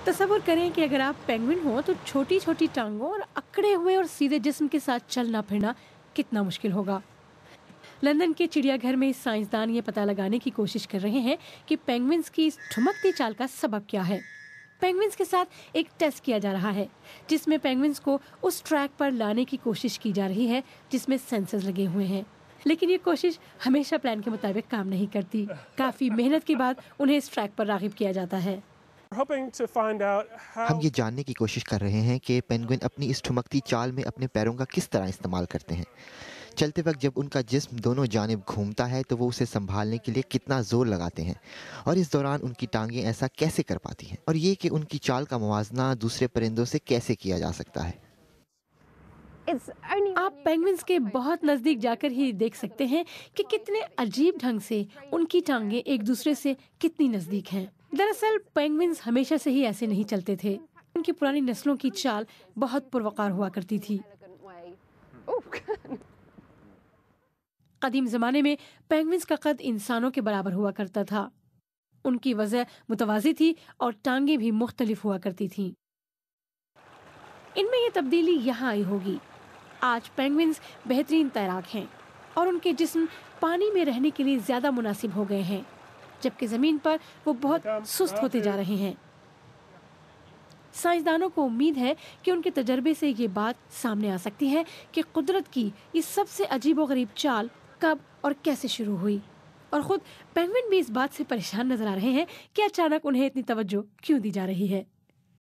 तस्वुर करें कि अगर आप पेंगुइन हो तो छोटी छोटी टांगों और अकड़े हुए और सीधे जिस्म के साथ चलना फिरना कितना मुश्किल होगा। लंदन के चिड़ियाघर में साइंसदान ये पता लगाने की कोशिश कर रहे हैं कि पेंगुइन्स की इस ठुमकती चाल का सबब क्या है। पेंगुइन्स के साथ एक टेस्ट किया जा रहा है जिसमें पेंगुइन्स को उस ट्रैक पर लाने की कोशिश की जा रही है जिसमें सेंसर्स लगे हुए हैं, लेकिन ये कोशिश हमेशा प्लान के मुताबिक काम नहीं करती। काफी मेहनत के बाद उन्हें इस ट्रैक पर राग़िब किया जाता है। हम ये जानने की कोशिश कर रहे हैं कि पेंगुइन अपनी इस ठुमकती चाल में अपने पैरों का किस तरह इस्तेमाल करते हैं। चलते वक्त जब उनका जिस्म दोनों जानिब घूमता है तो वो उसे संभालने के लिए कितना जोर लगाते हैं और इस दौरान उनकी टांगें ऐसा कैसे कर पाती हैं, और ये कि उनकी चाल का मुवाजना दूसरे परिंदों से कैसे किया जा सकता है। आप पेंगुइन्स के बहुत नजदीक जाकर ही देख सकते हैं कि कितने अजीब ढंग से उनकी टांगें एक दूसरे से कितनी नजदीक हैं। दरअसल पेंगुइन्स हमेशा से ही ऐसे नहीं चलते थे। उनकी पुरानी नस्लों की चाल बहुत पुरवकार हुआ करती थी। कदीम जमाने में पेंगुइन्स का कद इंसानों के बराबर हुआ करता था। उनकी वजह मुतवाज़ी थी और टांगें भी मुख्तलिफ हुआ करती थीं। इनमें ये तब्दीली यहाँ आई होगी। आज पेंगुइन्स बेहतरीन तैराक हैं और उनके जिस्म पानी में रहने के लिए ज्यादा मुनासिब हो गए हैं, जबकि जमीन पर वो बहुत सुस्त होते जा रहे हैं। साइंसदानों को उम्मीद है कि उनके तजर्बे से ये बात सामने आ सकती है कि कुदरत की ये सबसे अजीबोगरीब चाल कब और कैसे शुरू हुई, और खुद पेंगुइन भी इस बात से परेशान नजर आ रहे हैं कि अचानक उन्हें इतनी तवज्जो क्यों दी जा रही है।